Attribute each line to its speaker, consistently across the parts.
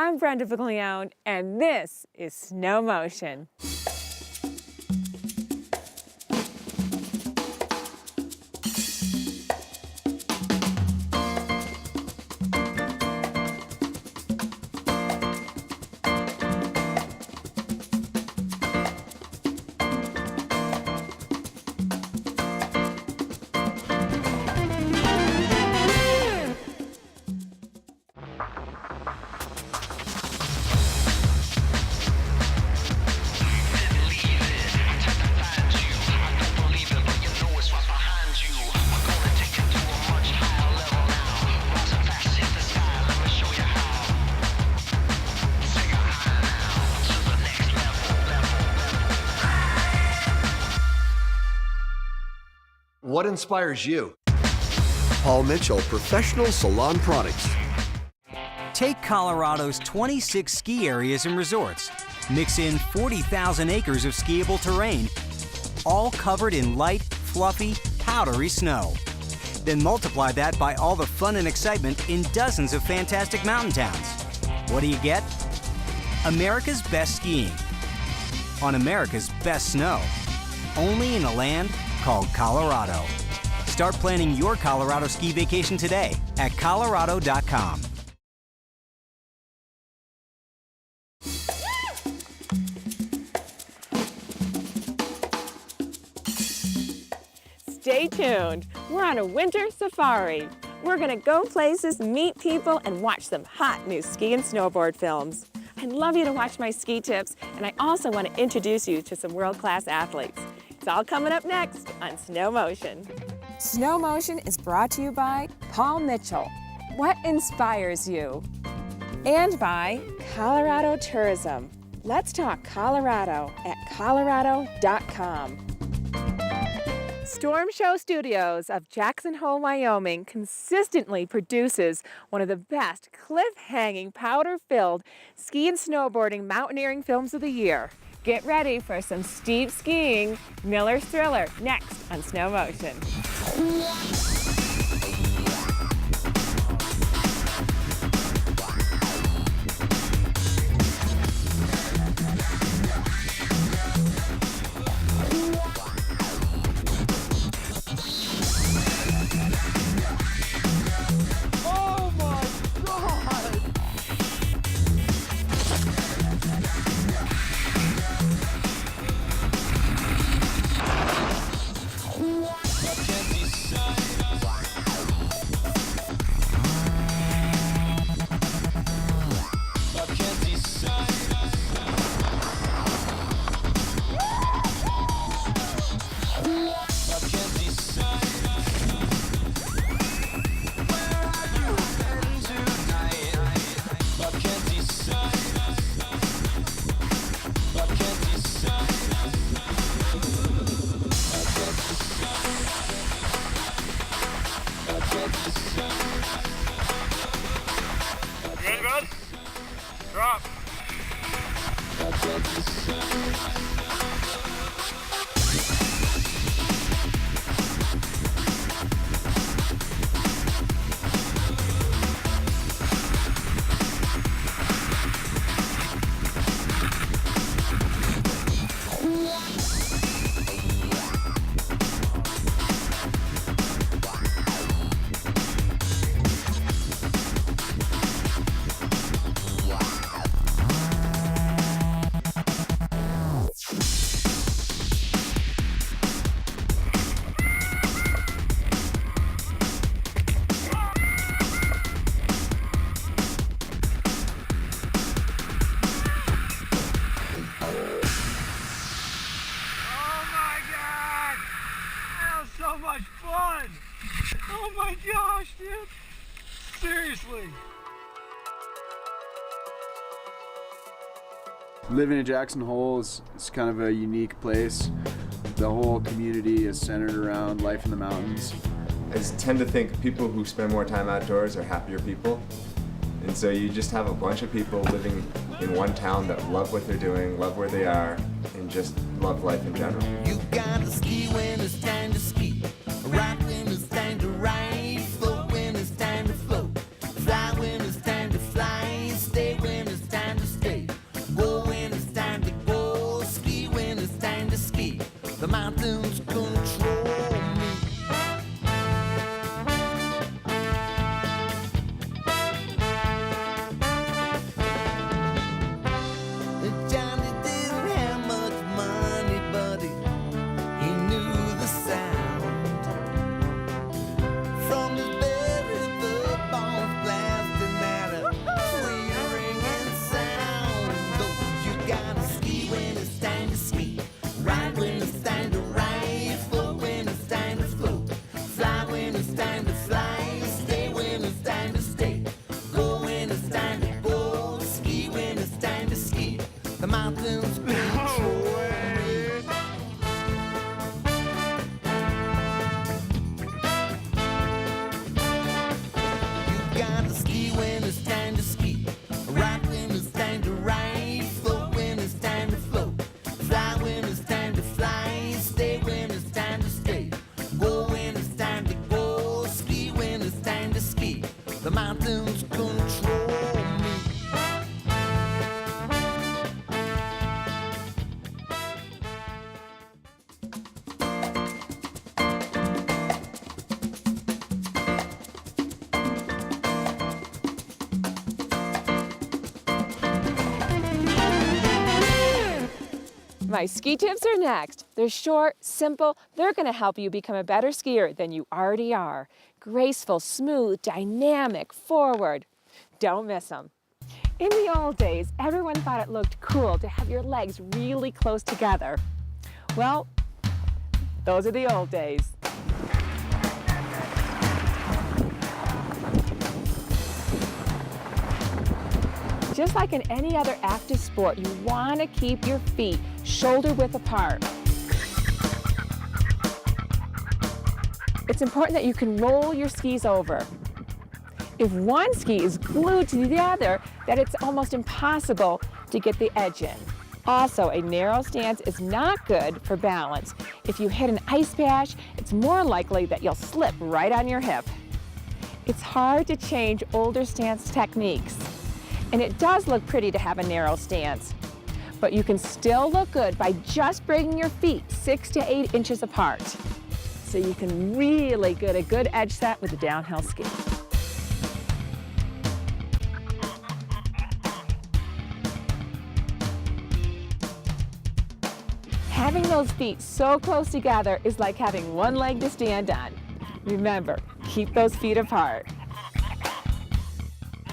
Speaker 1: I'm Brenda Viglione, and this is Snow Motion.
Speaker 2: What inspires you? Paul Mitchell, Professional Salon Products.
Speaker 3: Take Colorado's 26 ski areas and resorts. Mix in 40,000 acres of skiable terrain, all covered in light, fluffy, powdery snow. Then multiply that by all the fun and excitement in dozens of fantastic mountain towns. What do you get? America's best skiing on America's best snow. Only in a land called Colorado. Start planning your Colorado ski vacation today at Colorado.com.
Speaker 1: Stay tuned. We're on a winter safari. We're gonna go places, meet people, and watch some hot new ski and snowboard films. I'd love you to watch my ski tips, and I also want to introduce you to some world-class athletes. It's all coming up next on Snow Motion. Snow Motion is brought to you by Paul Mitchell. What inspires you? And by Colorado Tourism. Let's talk Colorado at Colorado.com. Storm Show Studios of Jackson Hole, Wyoming consistently produces one of the best cliff-hanging, powder-filled ski and snowboarding mountaineering films of the year. Get ready for some steep skiing. Miller's Thriller, next on Snow Motion.
Speaker 4: Good? Drop. So much fun! Oh my gosh, dude! Seriously!
Speaker 5: Living in Jackson Hole is kind of a unique place. The whole community is centered around life in the mountains.
Speaker 6: I tend to think people who spend more time outdoors are happier people. And so you just have a bunch of people living in one town that love what they're doing, love where they are, and just love life in general.
Speaker 7: You gotta ski when it's time to ski, ride when it's time to ride, float when it's time to float, fly when it's time to fly, stay when it's
Speaker 1: My ski tips are next. They're short, simple. They're going to help you become a better skier than you already are. Graceful, smooth, dynamic, forward. Don't miss them. In the old days, everyone thought it looked cool to have your legs really close together. Well, those are the old days. Just like in any other active sport, you want to keep your feet shoulder width apart. It's important that you can roll your skis over. If one ski is glued to the other, then it's almost impossible to get the edge in. Also, a narrow stance is not good for balance. If you hit an ice patch, it's more likely that you'll slip right on your hip. It's hard to change older stance techniques. And it does look pretty to have a narrow stance, but you can still look good by just bringing your feet 6 to 8 inches apart. So you can really get a good edge set with a downhill ski. Having those feet so close together is like having one leg to stand on. Remember, keep those feet apart.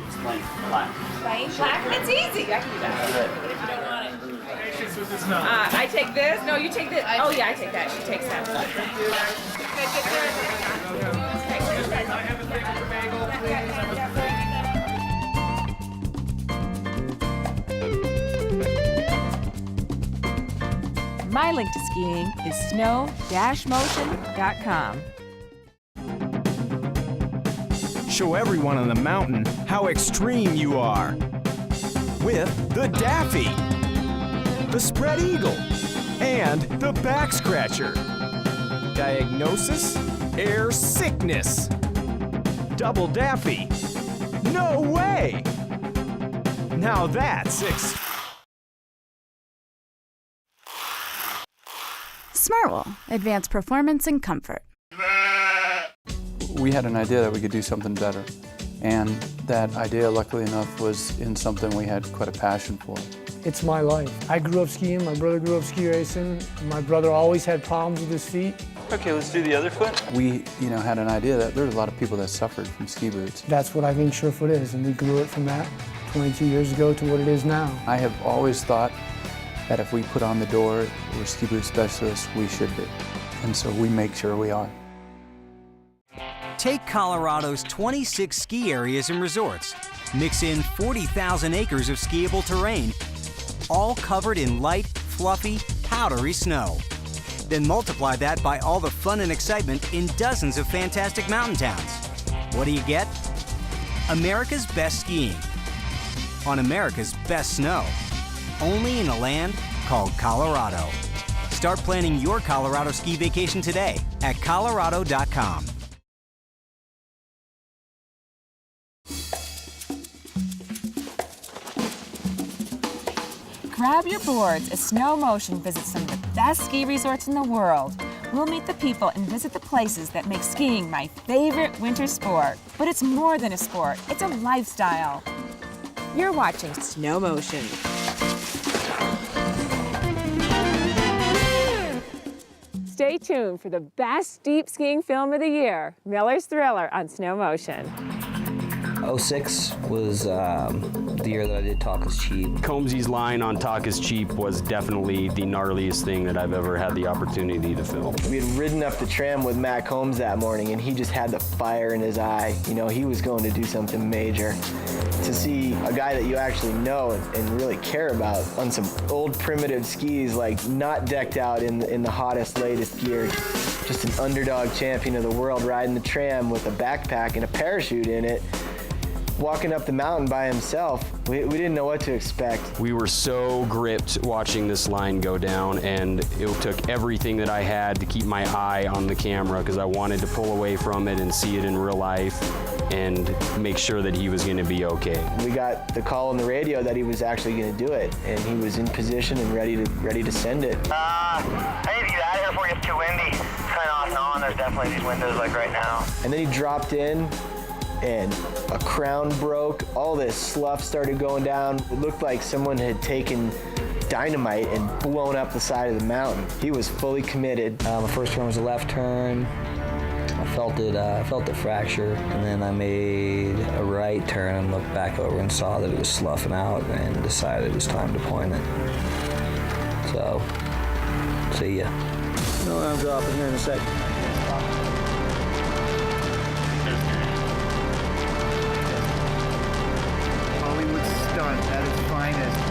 Speaker 8: Explain black.
Speaker 1: Plain black? It's easy. I can do that. If you don't want it.
Speaker 4: Patience with this mountain.
Speaker 1: I take this. No, you take this. Oh yeah, I take that. She takes that.
Speaker 4: I have a thing for bagel, please.
Speaker 1: My link to skiing is snow-motion.com.
Speaker 9: Show everyone on the mountain how extreme you are with the Daffy, the Spread Eagle, and the Back Scratcher. Diagnosis: air sickness. Double Daffy. No way! Now that's
Speaker 10: Smartwool, advanced performance and comfort.
Speaker 5: We had an idea that we could do something better, and that idea, luckily enough, was in something we had quite a passion for.
Speaker 11: It's my life. I grew up skiing, my brother grew up ski racing, my brother always had problems with his feet.
Speaker 8: Okay, let's do the other foot.
Speaker 5: We, had an idea that there were a lot of people that suffered from ski boots.
Speaker 11: That's what I think Surefoot is, and we grew it from that 22 years ago to what it is now.
Speaker 5: I have always thought that if we put on the door, we're ski boot specialists, we should be. And so we make sure we are.
Speaker 3: Take Colorado's 26 ski areas and resorts. Mix in 40,000 acres of skiable terrain, all covered in light, fluffy, powdery snow. Then multiply that by all the fun and excitement in dozens of fantastic mountain towns. What do you get? America's best skiing on America's best snow. Only in a land called Colorado. Start planning your Colorado ski vacation today at Colorado.com.
Speaker 1: Grab your boards as Snow Motion visits some of the best ski resorts in the world. We'll meet the people and visit the places that make skiing my favorite winter sport. But it's more than a sport, it's a lifestyle. You're watching Snow Motion. Stay tuned for the best deep skiing film of the year, Miller's Thriller on Snow Motion.
Speaker 12: 06 was the year that I did Talk is Cheap.
Speaker 13: Combsy's line on Talk is Cheap was definitely the gnarliest thing that I've ever had the opportunity to film.
Speaker 14: We had ridden up the tram with Matt Combs that morning, and he just had the fire in his eye. He was going to do something major. To see a guy that you actually know and really care about on some old primitive skis, like not decked out in the hottest, latest gear, just an underdog champion of the world riding the tram with a backpack and a parachute in it, walking up the mountain by himself. We didn't know what to expect.
Speaker 13: We were so gripped watching this line go down, and it took everything that I had to keep my eye on the camera because I wanted to pull away from it and see it in real life and make sure that he was going to be okay.
Speaker 14: We got the call on the radio that he was actually going to do it, and he was in position and ready to send it.
Speaker 15: I need to get out of here before it gets too windy. Kind of off and on, there's definitely these windows like right now.
Speaker 14: And then he dropped in, and a crown broke. All this slough started going down. It looked like someone had taken dynamite and blown up the side of the mountain. He was fully committed.
Speaker 12: My first turn was a left turn. I felt it fracture, and then I made a right turn and looked back over and saw that it was sloughing out and decided it was time to point it. So, see ya. No, I'm dropping here in a second.
Speaker 16: Hollywood stunt at its finest.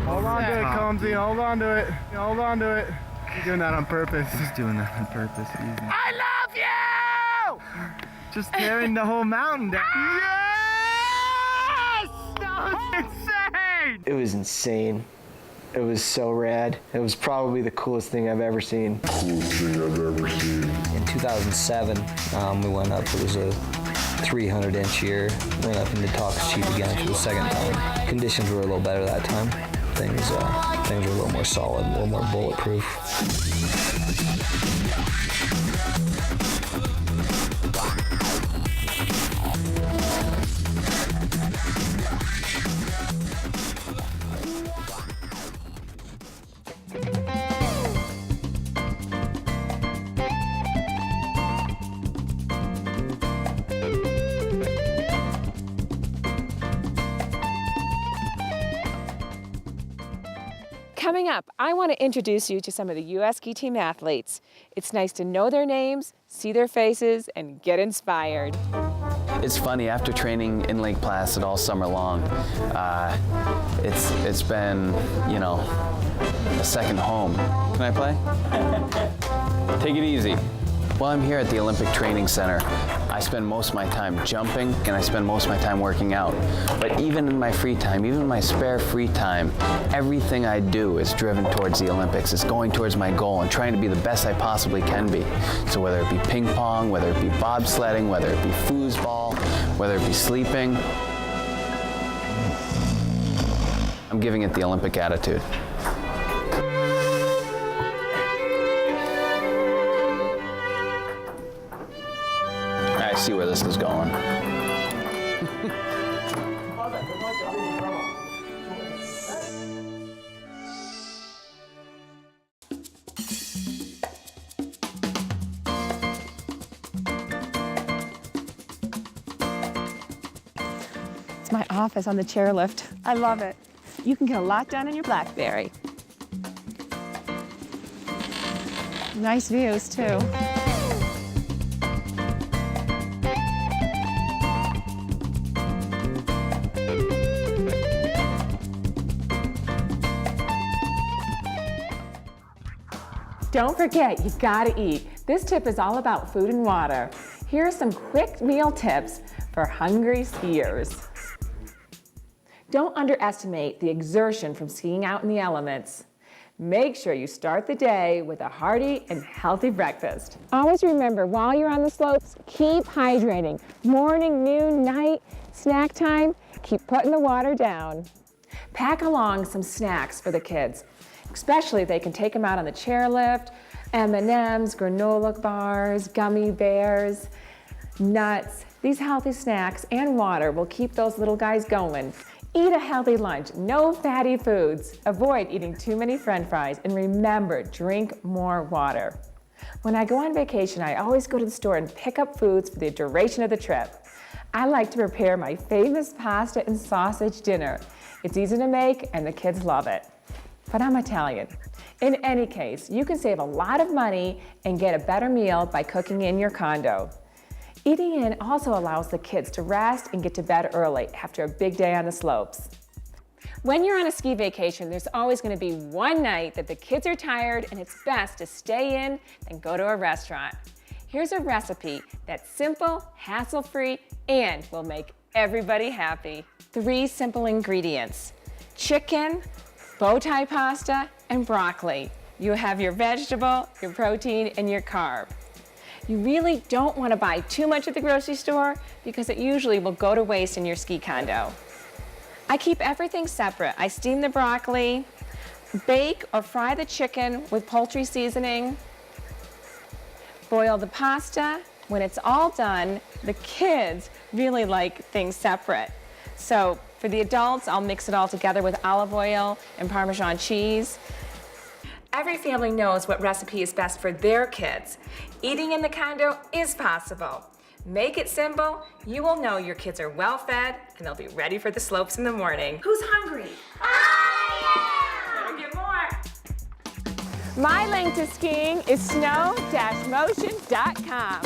Speaker 4: Hold on to it, Combsy. Hold on to it. Hold on to it. He's doing that on purpose.
Speaker 16: He's doing that on purpose.
Speaker 4: I love you!
Speaker 16: Just tearing the whole mountain down.
Speaker 4: Yes! That was insane!
Speaker 14: It was insane. It was so rad. It was probably the coolest thing I've ever seen.
Speaker 12: Coolest thing I've ever seen. In 2007, we went up. It was a 300-inch year. Went up and did Talk's Chief again for the second time. Conditions were a little better that time. Things were a little more solid, a little more bulletproof.
Speaker 1: Coming up, I want to introduce you to some of the U.S. Ski Team athletes. It's nice to know their names, see their faces, and get inspired.
Speaker 17: It's funny, after training in Lake Placid all summer long, it's been, you know, a second home. Can I play? Take it easy. While I'm here at the Olympic Training Center, I spend most of my time jumping and I spend most of my time working out. But even in my free time, even in my spare free time, everything I do is driven towards the Olympics. It's going towards my goal and trying to be the best I possibly can be. So whether it be ping pong, whether it be bobsledding, whether it be foosball, whether it be sleeping, I'm giving it the Olympic attitude. I see where this is going.
Speaker 1: It's my office on the chairlift. I love it. You can get a lot done in your BlackBerry. Nice views, too. Don't forget, you gotta eat. This tip is all about food and water. Here are some quick meal tips for hungry skiers. Don't underestimate the exertion from skiing out in the elements. Make sure you start the day with a hearty and healthy breakfast. Always remember, while you're on the slopes, keep hydrating. Morning, noon, night, snack time, keep putting the water down. Pack along some snacks for the kids, especially if they can take them out on the chairlift. M&Ms, granola bars, gummy bears, nuts. These healthy snacks and water will keep those little guys going. Eat a healthy lunch, no fatty foods. Avoid eating too many French fries, and remember, drink more water. When I go on vacation, I always go to the store and pick up foods for the duration of the trip. I like to prepare my famous pasta and sausage dinner. It's easy to make and the kids love it. But I'm Italian. In any case, you can save a lot of money and get a better meal by cooking in your condo. Eating in also allows the kids to rest and get to bed early after a big day on the slopes. When you're on a ski vacation, there's always going to be one night that the kids are tired and it's best to stay in than go to a restaurant. Here's a recipe that's simple, hassle-free, and will make everybody happy. 3 simple ingredients: chicken, bow tie pasta, and broccoli. You have your vegetable, your protein, and your carb. You really don't want to buy too much at the grocery store because it usually will go to waste in your ski condo. I keep everything separate. I steam the broccoli, Bake or fry the chicken with poultry seasoning. Boil the pasta. When it's all done, the kids really like things separate. So for the adults, I'll mix it all together with olive oil and Parmesan cheese. Every family knows what recipe is best for their kids. Eating in the condo is possible. Make it simple, you will know your kids are well fed and they'll be ready for the slopes in the morning. Who's hungry? Better get more. My link to skiing is snow-motion.com.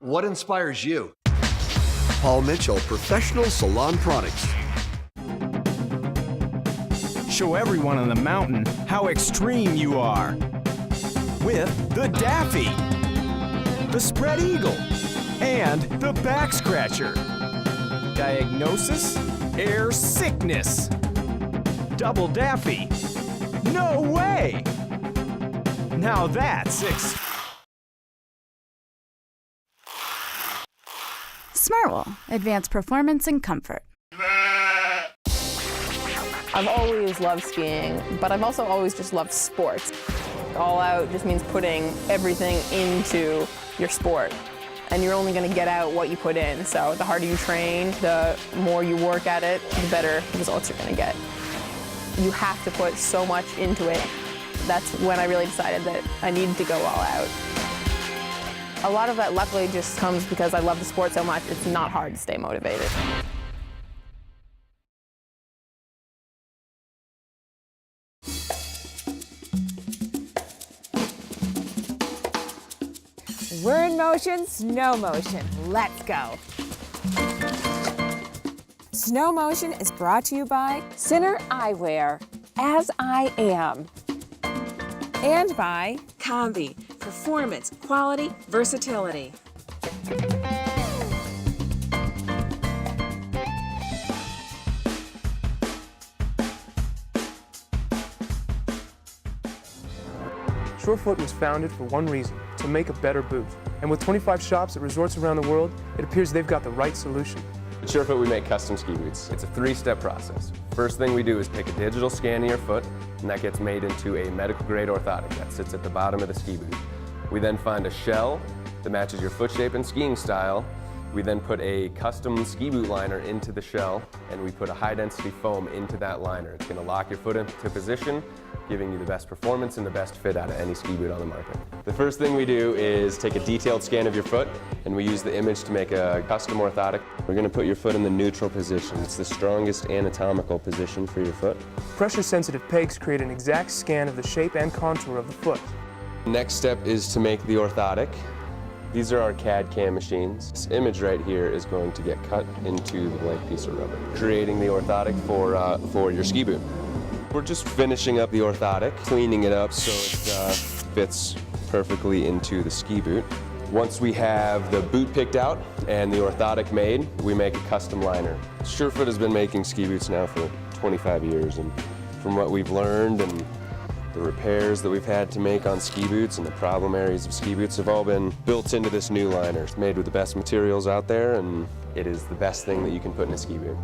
Speaker 2: What inspires you? Paul Mitchell Professional Salon Products.
Speaker 9: Show everyone on the mountain how extreme you are. With the Daffy, the Spread Eagle, and the Back Scratcher. Diagnosis? Air sickness. Double Daffy. No way! Now that's
Speaker 10: Smartwool, advanced performance and comfort.
Speaker 18: I've always loved skiing, but I've also always just loved sports. All out just means putting everything into your sport. And you're only going to get out what you put in. So the harder you train, the more you work at it, the better results you're going to get. You have to put so much into it. That's when I really decided that I needed to go all out. A lot of that luckily just comes because I love the sport so much, it's not hard to stay motivated.
Speaker 1: We're in motion, snow motion. Let's go. Snow Motion is brought to you by Sinner Eyewear, As I Am, and by Combi, performance, quality, versatility.
Speaker 19: Surefoot was founded for one reason, to make a better boot. And with 25 shops at resorts around the world, it appears they've got the right solution.
Speaker 20: At Surefoot, we make custom ski boots. It's a 3-step process. First thing we do is take a digital scan of your foot, and that gets made into a medical-grade orthotic that sits at the bottom of the ski boot. We then find a shell that matches your foot shape and skiing style. We then put a custom ski boot liner into the shell, and we put a high-density foam into that liner. It's going to lock your foot into position, giving you the best performance and the best fit out of any ski boot on the market. The first thing we do is take a detailed scan of your foot, and we use the image to make a custom orthotic. We're going to put your foot in the neutral position. It's the strongest anatomical position for your foot.
Speaker 19: Pressure-sensitive pegs create an exact scan of the shape and contour of the foot.
Speaker 20: Next step is to make the orthotic. These are our CAD/CAM machines. This image right here is going to get cut into the blank piece of rubber, creating the orthotic for your ski boot. We're just finishing up the orthotic, cleaning it up so it fits perfectly into the ski boot. Once we have the boot picked out and the orthotic made, we make a custom liner. Surefoot has been making ski boots now for 25 years, and from what we've learned and the repairs that we've had to make on ski boots and the problem areas of ski boots have all been built into this new liner. It's made with the best materials out there, and it is the best thing that you can put in a ski boot.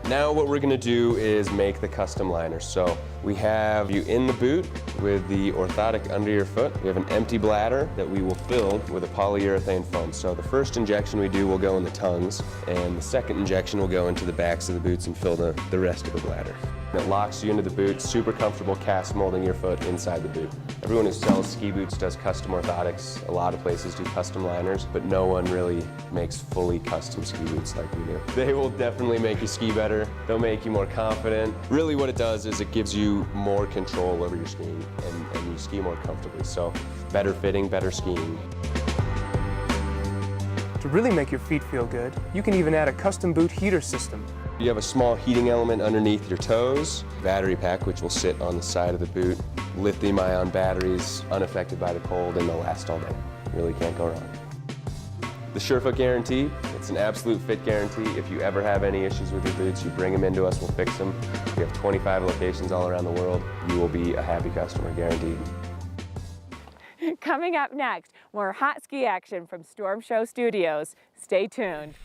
Speaker 20: Now what we're going to do is make the custom liner. So we have you in the boot with the orthotic under your foot. We have an empty bladder that we will fill with a polyurethane foam. So the first injection we do will go in the tongues, and the second injection will go into the backs of the boots and fill the rest of the bladder. It locks you into the boot, super comfortable cast molding your foot inside the boot. Everyone who sells ski boots does custom orthotics. A lot of places do custom liners, but no one really makes fully custom ski boots like we do. They will definitely make you ski better. They'll make you more confident. Really what it does is it gives you more control over your skiing, and you ski more comfortably. So better fitting, better skiing.
Speaker 19: To really make your feet feel good, you can even add a custom boot heater system.
Speaker 20: You have a small heating element underneath your toes, battery pack which will sit on the side of the boot, lithium-ion batteries, unaffected by the cold, and they'll last all day. Really can't go wrong. The Surefoot guarantee, it's an absolute fit guarantee. If you ever have any issues with your boots, you bring them into us, we'll fix them. We have 25 locations all around the world. You will be a happy customer, guaranteed.
Speaker 1: Coming up next, more hot ski action from Storm Show Studios. Stay tuned.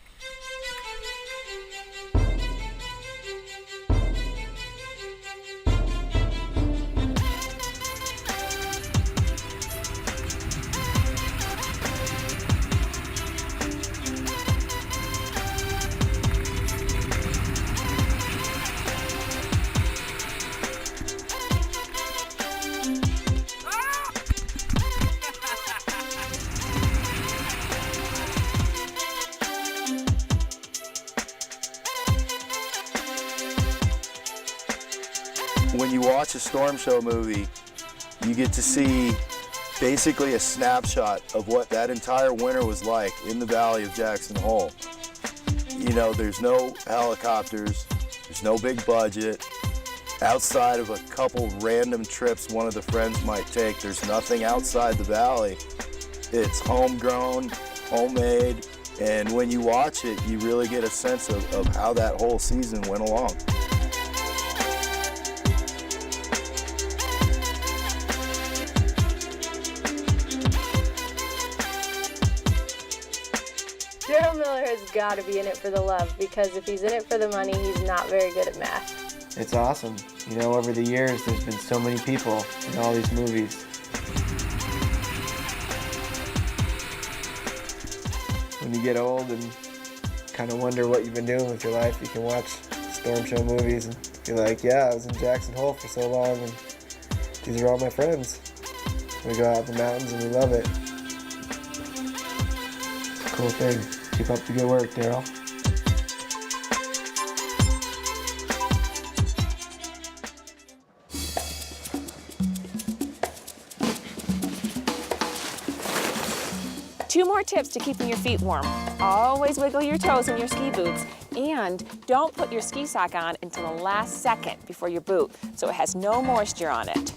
Speaker 21: When you watch a Storm Show movie, you get to see basically a snapshot of what that entire winter was like in the valley of Jackson Hole. You know, there's no helicopters, there's no big budget. Outside of a couple random trips one of the friends might take, there's nothing outside the valley. It's homegrown, homemade, and when you watch it, you really get a sense of how that whole season went along.
Speaker 22: Daryl Miller has got to be in it for the love, because if he's in it for the money, he's not very good at math.
Speaker 14: It's awesome. You know, over the years, there's been so many people in all these movies. When you get old and kind of wonder what you've been doing with your life, you can watch Storm Show movies and be like, yeah, I was in Jackson Hole for so long, and these are all my friends. We go out in the mountains and we love it. It's a cool thing. Keep up the good work, Daryl.
Speaker 1: Two more tips to keeping your feet warm. Always wiggle your toes in your ski boots, and don't put your ski sock on until the last second before your boot, so it has no moisture on it.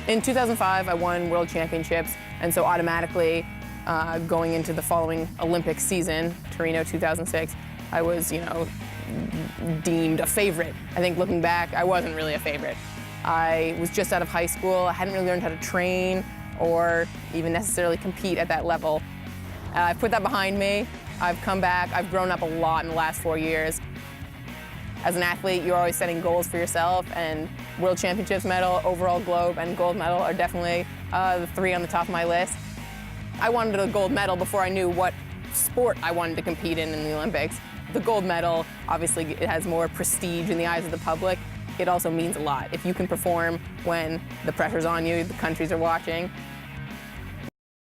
Speaker 18: In 2005, I won World Championships, and so automatically going into the following Olympic season, Torino 2006, I was, deemed a favorite. I think looking back, I wasn't really a favorite. I was just out of high school. I hadn't really learned how to train or even necessarily compete at that level. I've put that behind me. I've come back. I've grown up a lot in the last 4 years. As an athlete, you're always setting goals for yourself, and World Championships medal, overall globe, and gold medal are definitely the three on the top of my list. I wanted a gold medal before I knew what sport I wanted to compete in the Olympics. The gold medal, obviously, it has more prestige in the eyes of the public. It also means a lot. If you can perform when the pressure's on you, the countries are watching,